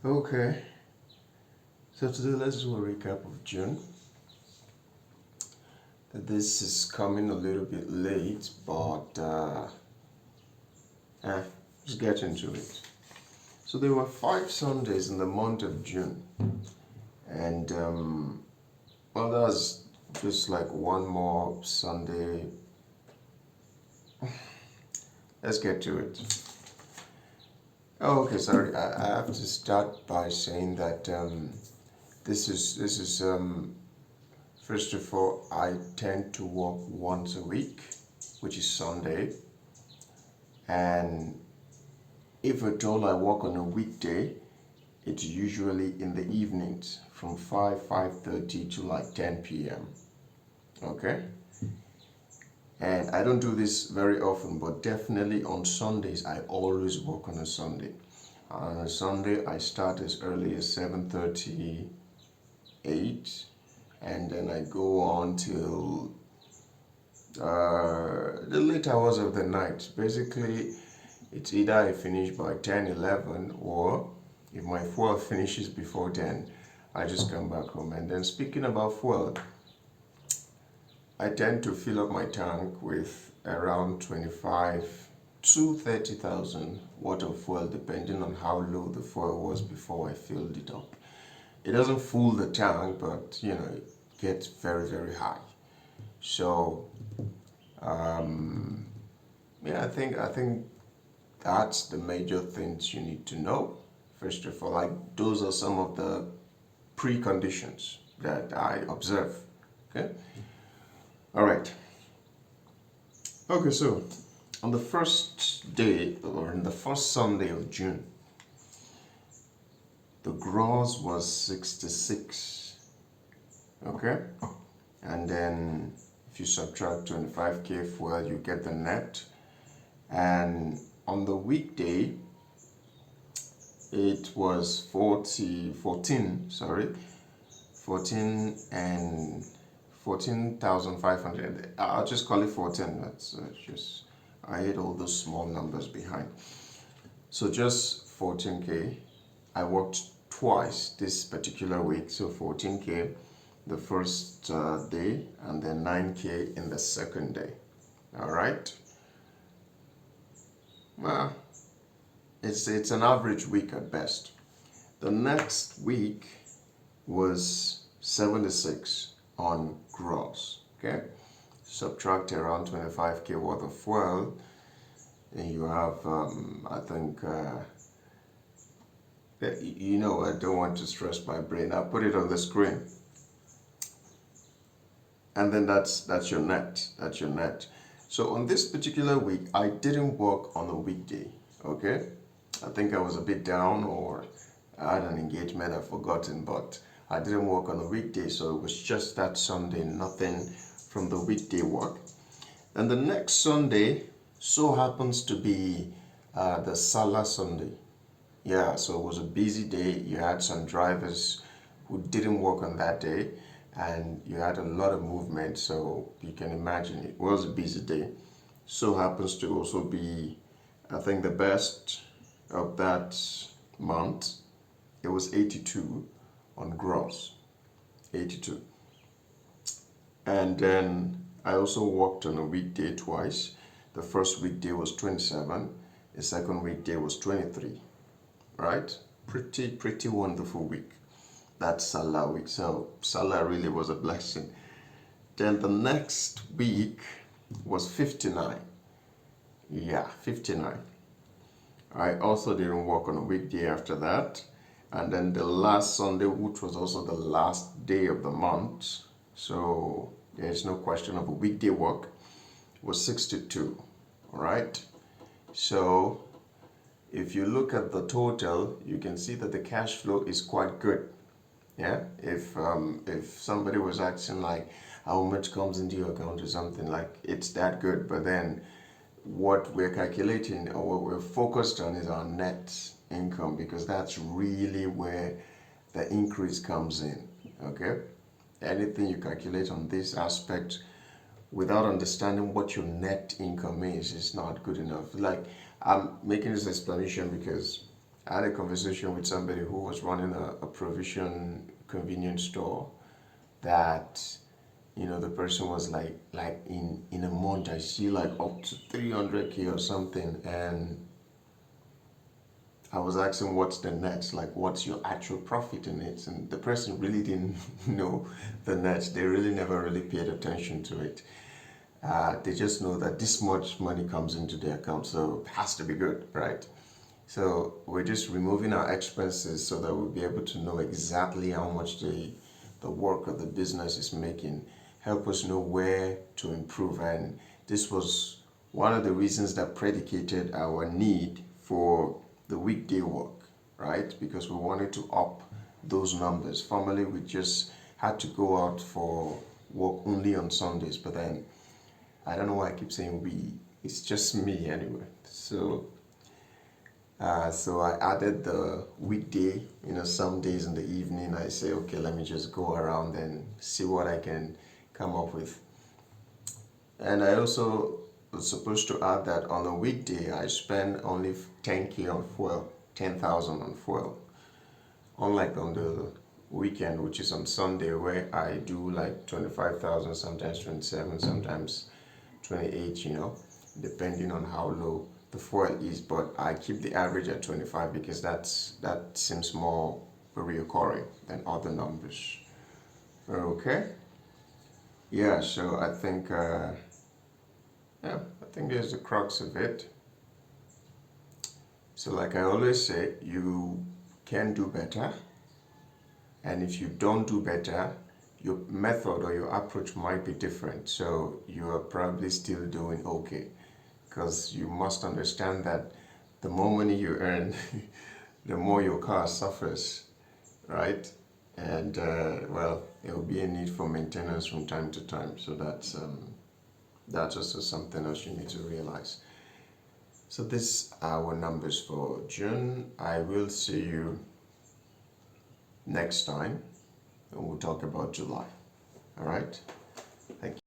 Okay, so today let's do a recap of June. This is coming a little bit late, but let's get into it. So there were 5 Sundays in the month of June, and well, that's just like one more Sunday. Let's get to it. Oh, okay, sorry. I have to start by saying that this is first of all, I tend to work once a week, which is Sunday, and if at all I work on a weekday, it's usually in the evenings from 5:30 to like 10 p.m. Okay? And I don't do this very often, but definitely on Sundays, I always work on a Sunday. On a Sunday, I start as early as 7:38, and then I go on till the late hours of the night. Basically, it's either I finish by 10, 11, or if my fuel finishes before 10, I just come back home. And then speaking about fuel, I tend to fill up my tank with around 25 to 30,000 watt of fuel, depending on how low the fuel was before I filled it up. It doesn't fool the tank, but it gets very, very high. So yeah, I think that's the major things you need to know. First of all, like those are some of the preconditions that I observe. Okay. All right. Okay. So on the first day or in the first Sunday of June, the gross was 66. Okay. And then if you subtract 25k fuel, you get the net. And on the weekday, it was 14, 14 and 14,500. I'll just call it 14. That's just, I hate all those small numbers behind. So just 14k. I worked twice this particular week, so 14k the first day and then 9k in the second day. All right. Well, it's an average week at best. The next week was 76 on gross. Okay, subtract around 25k worth of fuel, and you have I think I don't want to stress my brain. I'll put it on the screen, and then that's your net. That's your net. So on this particular week, I didn't work on a weekday. Okay, I think I was a bit down, or I had an engagement I've forgotten, but I didn't work on a weekday, so it was just that Sunday, nothing from the weekday work. And the next Sunday so happens to be the Salah Sunday. Yeah, so it was a busy day. You had some drivers who didn't work on that day, and you had a lot of movement, so you can imagine it was a busy day. So happens to also be, I think, the best of that month. It was 82 on gross, 82. And then I also worked on a weekday twice. The first weekday was 27, the second weekday was 23, right? Pretty wonderful week. That's Salah week. So Salah really was a blessing. Then the next week was 59. Yeah, 59. I also didn't work on a weekday after that. And then the last Sunday, which was also the last day of the month, so there's no question of a weekday work, was 62. All right. So if you look at the total, you can see that the cash flow is quite good. Yeah. If somebody was asking like how much comes into your account or something, like it's that good. But then what we're calculating or what we're focused on is our net income, because that's really where the increase comes in. Okay, anything you calculate on this aspect without understanding what your net income is not good enough. Like, I'm making this explanation because I had a conversation with somebody who was running a provision convenience store that the person was like in a month I see like up to 300K or something, and I was asking what's the net, like what's your actual profit in it, and the person really didn't know the net. They really never really paid attention to it. They just know that this much money comes into their account, so it has to be good, right? So we're just removing our expenses so that we'll be able to know exactly how much the work or the business is making, help us know where to improve. And this was one of the reasons that predicated our need for the weekday work, right? Because we wanted to up those numbers. Formerly, we just had to go out for work only on Sundays, but then I don't know why I keep saying we. It's just me anyway. So I added the weekday. Some days in the evening I say, okay, let me just go around and see what I can come up with. And I also was supposed to add that on a weekday I spend only 10K on fuel, 10,000 on fuel. Unlike on the weekend, which is on Sunday, where I do like 25,000, sometimes 27, sometimes 28, depending on how low the fuel is. But I keep the average at 25 because that seems more reoccurring than other numbers. Okay. Yeah, so I think there's the crux of it. So like I always say, you can do better, and if you don't do better, your method or your approach might be different. So you are probably still doing okay, because you must understand that the more money you earn, the more your car suffers, right? And well, there will be a need for maintenance from time to time. So that's also something else you need to realize. So these are our numbers for June. I will see you next time and we'll talk about July. All right? Thank you.